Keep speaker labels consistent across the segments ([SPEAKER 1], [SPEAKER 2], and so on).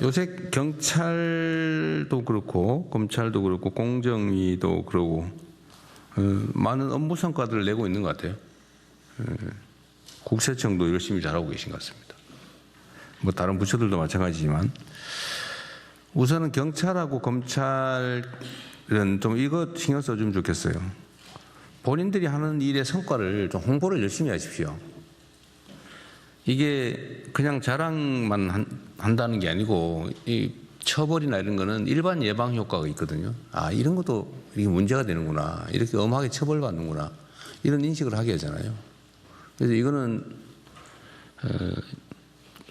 [SPEAKER 1] 요새 경찰도 그렇고 검찰도 그렇고 공정위도 그러고 많은 업무 성과들을 내고 있는 것 같아요. 국세청도 열심히 잘하고 계신 것 같습니다. 뭐 다른 부처들도 마찬가지지만 우선은 경찰하고 검찰은 좀 이거 신경 써주면 좋겠어요. 본인들이 하는 일의 성과를 좀 홍보를 열심히 하십시오. 이게 그냥 자랑만 한다는 게 아니고 이 처벌이나 이런 거는 일반 예방 효과가 있거든요. 아, 이런 것도 이게 문제가 되는구나. 이렇게 엄하게 처벌받는구나. 이런 인식을 하게 하잖아요. 그래서 이거는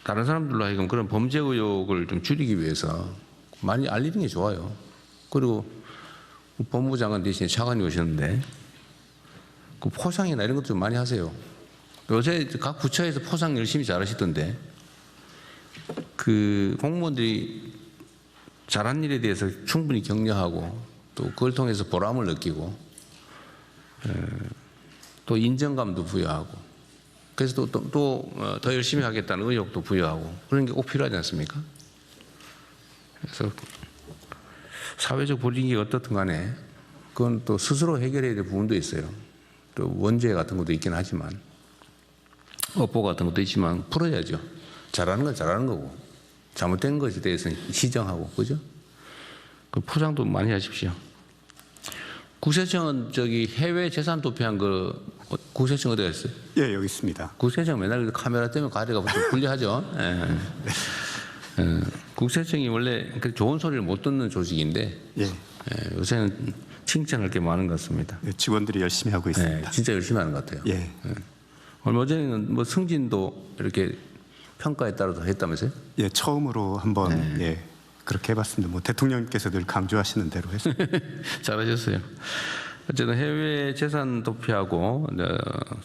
[SPEAKER 1] 다른 사람들로 하여금 그런 범죄 의혹을 좀 줄이기 위해서 많이 알리는 게 좋아요. 그리고 법무부 장관 대신에 차관이 오셨는데 그 포상이나 이런 것도 좀 많이 하세요. 요새 각 부처에서 포상 열심히 잘하시던데 그 공무원들이 잘한 일에 대해서 충분히 격려하고 또 그걸 통해서 보람을 느끼고 또 인정감도 부여하고 그래서 또 더 열심히 하겠다는 의욕도 부여하고 그런 게 꼭 필요하지 않습니까? 그래서 사회적 분위기가 어떻든 간에 그건 또 스스로 해결해야 될 부분도 있어요. 또 원죄 같은 것도 있긴 하지만 업보 같은 것도 있지만 풀어야죠. 잘하는 건 잘하는 거고 잘못된 것에 대해서는 시정하고 그죠? 그 포장도 많이 하십시오. 국세청은 저기 해외 재산 도피한 거 국세청 어디 갔어요?
[SPEAKER 2] 예, 여기 있습니다.
[SPEAKER 1] 국세청 맨날 카메라 때문에 가려가 불리하죠. 예. 국세청이 원래 좋은 소리를 못 듣는 조직인데
[SPEAKER 2] 예.
[SPEAKER 1] 요새는 칭찬할 게 많은 것 같습니다.
[SPEAKER 2] 예, 직원들이 열심히 하고 있습니다.
[SPEAKER 1] 진짜 열심히 하는 것 같아요.
[SPEAKER 2] 예.
[SPEAKER 1] 얼마 전에는 뭐 승진도 이렇게 평가에 따라서 했다면서요?
[SPEAKER 2] 예, 처음으로 한번 예, 그렇게 해봤습니다. 뭐 대통령께서 늘 강조하시는 대로 했습니다.
[SPEAKER 1] 잘하셨어요. 어쨌든 해외 재산 도피하고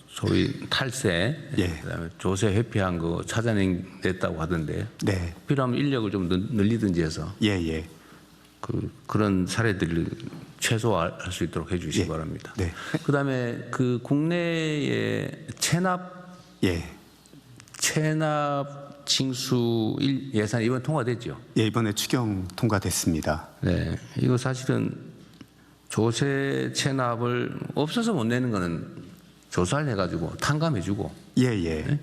[SPEAKER 1] 소위 탈세,
[SPEAKER 2] 예.
[SPEAKER 1] 그다음에 조세 회피한 거 찾아냈다고 하던데
[SPEAKER 2] 네.
[SPEAKER 1] 필요하면 인력을 좀 늘리든지 해서
[SPEAKER 2] 예, 예.
[SPEAKER 1] 그런 사례들을 최소화할 수 있도록 해주시기
[SPEAKER 2] 예.
[SPEAKER 1] 바랍니다.
[SPEAKER 2] 네.
[SPEAKER 1] 그다음에 그 국내의 체납 징수 예산 이번 통과됐죠?
[SPEAKER 2] 예, 이번에 추경 통과됐습니다.
[SPEAKER 1] 네, 이거 사실은 조세 체납을 없어서 못 내는 거는 조사를 해가지고 탕감해주고
[SPEAKER 2] 예, 예.
[SPEAKER 1] 네?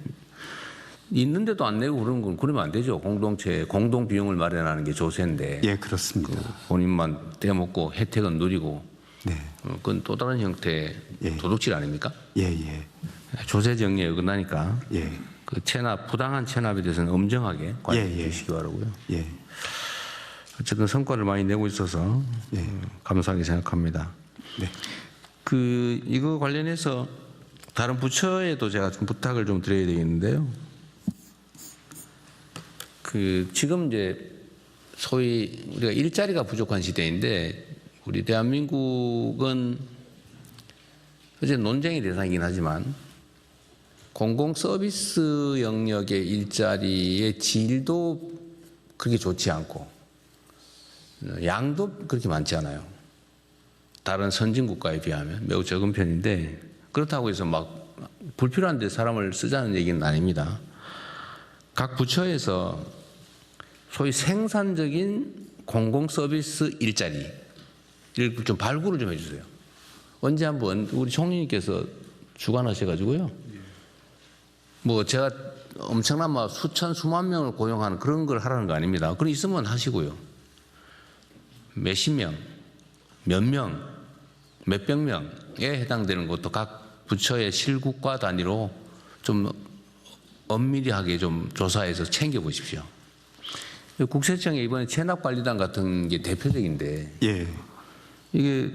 [SPEAKER 1] 있는데도 안 내고 그러는 건 그러면 안 되죠. 공동체 공동 비용을 마련하는 게 조세인데
[SPEAKER 2] 예, 그렇습니다.
[SPEAKER 1] 본인만 떼먹고 혜택은 누리고
[SPEAKER 2] 네.
[SPEAKER 1] 그건 또 다른 형태의
[SPEAKER 2] 예.
[SPEAKER 1] 도둑질 아닙니까?
[SPEAKER 2] 예, 예.
[SPEAKER 1] 조세 정리에 어긋나니까
[SPEAKER 2] 예.
[SPEAKER 1] 그 체납 부당한 체납에 대해서는 엄정하게 관리해
[SPEAKER 2] 예, 예.
[SPEAKER 1] 주시기 바라고요.
[SPEAKER 2] 예.
[SPEAKER 1] 어쨌든 성과를 많이 내고 있어서
[SPEAKER 2] 예.
[SPEAKER 1] 감사하게 생각합니다.
[SPEAKER 2] 네.
[SPEAKER 1] 이거 관련해서 다른 부처에도 제가 좀 부탁을 좀 드려야 되겠는데요. 지금 이제 소위 우리가 일자리가 부족한 시대인데 우리 대한민국은 어제 논쟁의 대상이긴 하지만 공공 서비스 영역의 일자리의 질도 그렇게 좋지 않고 양도 그렇게 많지 않아요. 다른 선진 국가에 비하면 매우 적은 편인데 그렇다고 해서 막 불필요한 데 사람을 쓰자는 얘기는 아닙니다. 각 부처에서 소위 생산적인 공공 서비스 일자리를 좀 발굴을 좀 해주세요. 언제 한번 우리 총리님께서 주관하셔가지고요. 뭐 제가 엄청난 막 수만 명을 고용하는 그런 걸 하라는 거 아닙니다. 그런 있으면 하시고요. 몇십 명, 몇 명, 몇백 명에 해당되는 것도 각 부처의 실국과 단위로 좀 엄밀하게 좀 조사해서 챙겨보십시오. 국세청에 이번에 체납관리단 같은 게 대표적인데
[SPEAKER 2] 예.
[SPEAKER 1] 이게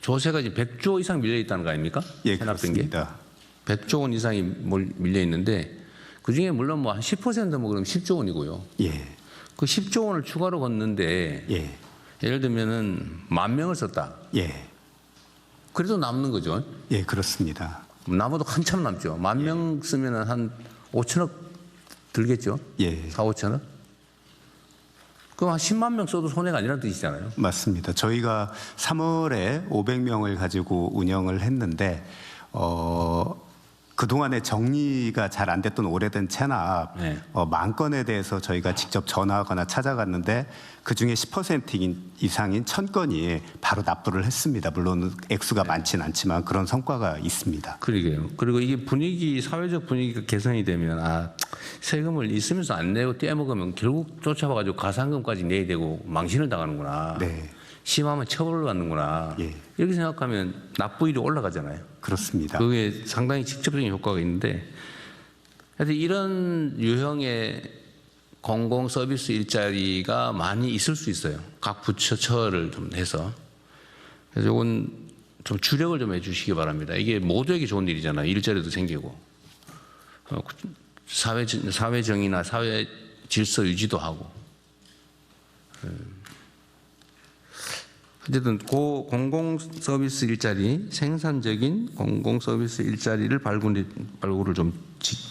[SPEAKER 1] 조세가 이제 100조 이상 밀려 있다는 거 아닙니까?
[SPEAKER 2] 예,
[SPEAKER 1] 체납된
[SPEAKER 2] 그렇습니다.
[SPEAKER 1] 게 100조 원 이상이 밀려 있는데 그 중에 물론 뭐 한 10%뭐 그럼 10조 원이고요.
[SPEAKER 2] 예.
[SPEAKER 1] 그 10조 원을 추가로 걷는데
[SPEAKER 2] 예.
[SPEAKER 1] 예를 들면은 10,000명을 썼다.
[SPEAKER 2] 예.
[SPEAKER 1] 그래도 남는 거죠.
[SPEAKER 2] 예, 그렇습니다.
[SPEAKER 1] 남아도 한참 남죠. 10,000명 쓰면은 한 5천억 들겠죠.
[SPEAKER 2] 예.
[SPEAKER 1] 4, 5천억. 그럼 한 10만 명 써도 손해가 아니라는 뜻이잖아요.
[SPEAKER 2] 맞습니다. 저희가 3월에 500명을 가지고 운영을 했는데 그 그동안에 정리가 잘 안 됐던 오래된 체납
[SPEAKER 1] 네.
[SPEAKER 2] 만 건에 대해서 저희가 직접 전화하거나 찾아갔는데 그중에 10% 이상인 1,000건이 바로 납부를 했습니다. 물론 액수가 많지는 않지만 그런 성과가 있습니다.
[SPEAKER 1] 그러게요. 그리고 이게 분위기, 사회적 분위기가 개선이 되면 세금을 있으면서 안 내고 떼먹으면 결국 쫓아와가지고 가산금까지 내야 되고 망신을 당하는구나.
[SPEAKER 2] 네,
[SPEAKER 1] 심하면 처벌을 받는구나.
[SPEAKER 2] 예.
[SPEAKER 1] 이렇게 생각하면 납부율이 올라가잖아요.
[SPEAKER 2] 그렇습니다.
[SPEAKER 1] 그게 상당히 직접적인 효과가 있는데, 하여튼 이런 유형의 공공 서비스 일자리가 많이 있을 수 있어요. 각 부처를 좀 해서. 그래서 이건 좀 주력을 좀 해주시기 바랍니다. 이게 모두에게 좋은 일이잖아요. 일자리도 생기고 사회 정의나 사회 질서 유지도 하고. 어쨌든 공공 서비스 일자리, 생산적인 공공 서비스 일자리를 발굴을 좀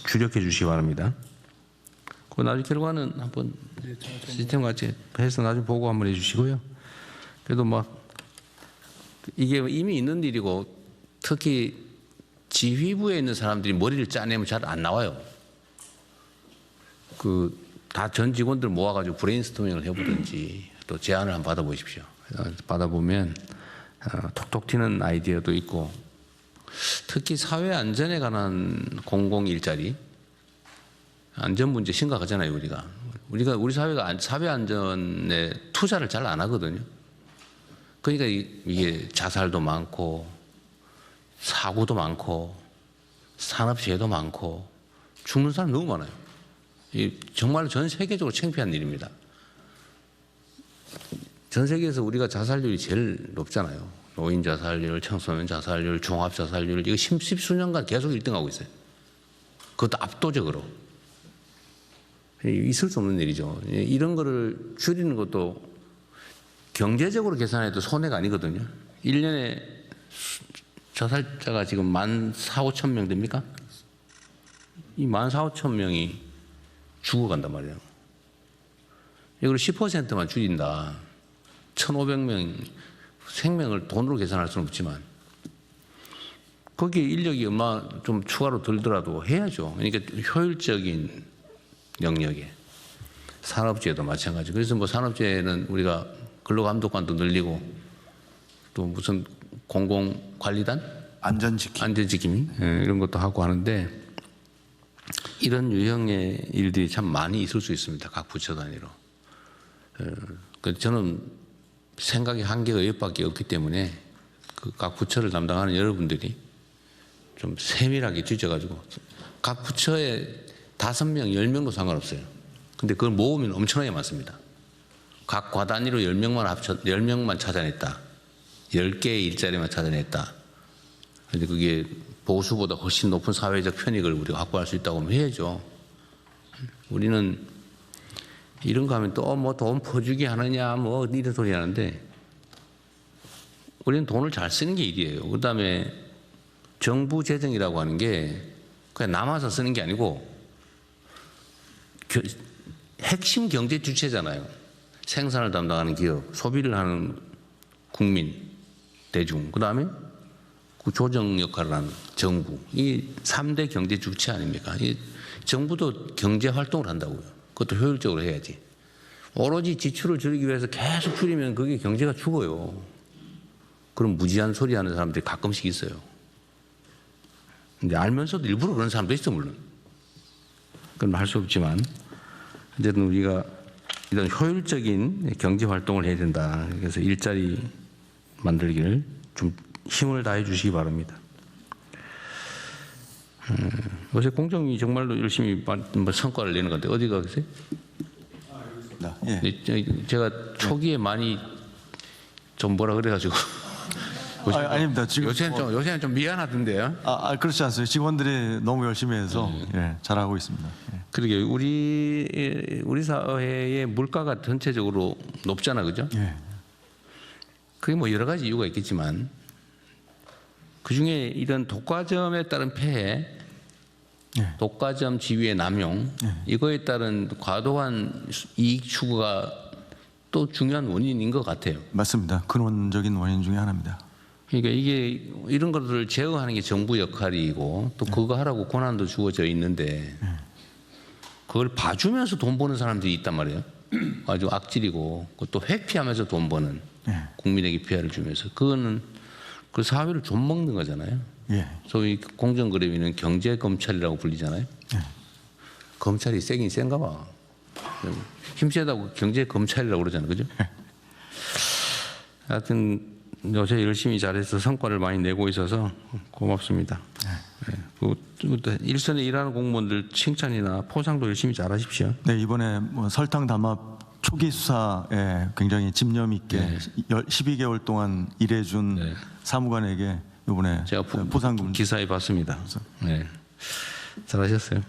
[SPEAKER 1] 주력해 주시기 바랍니다. 그 나중에 결과는 한번 시스템 같이 해서 나중에 보고 한번 해주시고요. 그래도 이게 이미 있는 일이고 특히 지휘부에 있는 사람들이 머리를 짜내면 잘 안 나와요. 다 전 직원들 모아가지고 브레인스토밍을 해보든지 또 제안을 한번 받아보십시오. 받아보면 톡톡 튀는 아이디어도 있고 특히 사회 안전에 관한 공공 일자리 안전 문제 심각하잖아요. 우리 사회가 사회 안전에 투자를 잘 안 하거든요. 그러니까 이게 자살도 많고 사고도 많고 산업재해도 많고 죽는 사람 너무 많아요. 정말 전 세계적으로 창피한 일입니다. 전 세계에서 우리가 자살률이 제일 높잖아요. 노인 자살률, 청소년 자살률, 종합 자살률 이거 십수년간 계속 1등하고 있어요. 그것도 압도적으로. 있을 수 없는 일이죠. 이런 거를 줄이는 것도 경제적으로 계산해도 손해가 아니거든요. 1년에 자살자가 지금 14,5천 명 됩니까? 이 14,500명이 죽어간단 말이에요. 이걸 10%만 줄인다. 1,500명 생명을 돈으로 계산할 수는 없지만 거기에 인력이 얼마 좀 추가로 들더라도 해야죠. 그러니까 효율적인 영역에 산업재해도 마찬가지. 그래서 산업재해는 우리가 근로감독관도 늘리고 또 무슨 공공관리단 안전지킴이 이런 것도 하고 하는데 이런 유형의 일들이 참 많이 있을 수 있습니다. 각 부처 단위로. 저는 생각의 한계가 여기밖에 없기 때문에 각 부처를 담당하는 여러분들이 좀 세밀하게 뒤져가지고 각 부처에 5명, 10명도 상관없어요. 근데 그걸 모으면 엄청나게 많습니다. 각 과 단위로 10명만 찾아냈다. 10개의 일자리만 찾아냈다. 근데 그게 보수보다 훨씬 높은 사회적 편익을 우리가 확보할 수 있다고 하면 해야죠. 우리는 이런 거 하면 또 돈 퍼주기 하느냐 이런 소리 하는데 우리는 돈을 잘 쓰는 게 일이에요. 그 다음에 정부 재정이라고 하는 게 그냥 남아서 쓰는 게 아니고 핵심 경제 주체잖아요. 생산을 담당하는 기업, 소비를 하는 국민, 대중, 그 다음에 그 조정 역할을 하는 정부. 이 3대 경제 주체 아닙니까? 이 정부도 경제 활동을 한다고요. 그것도 효율적으로 해야지. 오로지 지출을 줄이기 위해서 계속 줄이면 그게 경제가 죽어요. 그럼 무지한 소리 하는 사람들이 가끔씩 있어요. 근데 알면서도 일부러 그런 사람도 있어, 물론. 그건 할 수 없지만. 어쨌든 우리가 이런 효율적인 경제 활동을 해야 된다. 그래서 일자리 만들기를 좀 힘을 다해 주시기 바랍니다. 요새 공정위 정말로 열심히 성과를 내는 건데 어디가 계세요?
[SPEAKER 3] 예.
[SPEAKER 1] 제가 초기에 많이 좀 뭐라 그래가지고
[SPEAKER 3] 아닙니다. 지금
[SPEAKER 1] 요새는 좀 미안하던데요.
[SPEAKER 3] 그렇지 않습니다. 직원들이 너무 열심히 해서 잘하고 있습니다. 예.
[SPEAKER 1] 그러게 우리 사회의 물가가 전체적으로 높잖아, 그죠?
[SPEAKER 3] 예.
[SPEAKER 1] 그게 여러 가지 이유가 있겠지만 그 중에 이런 독과점에 따른 폐해, 독과점 지위의 남용, 이거에 따른 과도한 이익 추구가 또 중요한 원인인 것 같아요.
[SPEAKER 3] 맞습니다. 근원적인 원인 중에 하나입니다.
[SPEAKER 1] 그러니까 이게 이런 것들을 제어하는 게 정부 역할이고 또 그거 하라고 권한도 주어져 있는데 그걸 봐주면서 돈 버는 사람들이 있단 말이에요. 아주 악질이고 또 회피하면서 돈 버는 국민에게 피해를 주면서 그거는 그 사회를 좀 먹는 거잖아요.
[SPEAKER 3] 예.
[SPEAKER 1] 소위 공정거래위는 경제검찰이라고 불리잖아요. 검찰이 세긴 센가 봐. 힘세다고 경제검찰이라고 그러잖아요. 그죠? 하여튼 요새 열심히 잘해서 성과를 많이 내고 있어서 고맙습니다. 일선에 일하는 공무원들 칭찬이나 포상도 열심히 잘하십시오.
[SPEAKER 3] 네, 이번에 뭐 설탕 담합 초기 수사에 굉장히 집념 있게 12개월 동안 일해준 사무관에게 이번에
[SPEAKER 1] 제가
[SPEAKER 3] 포상금
[SPEAKER 1] 기사에 봤습니다. 네. 잘하셨어요.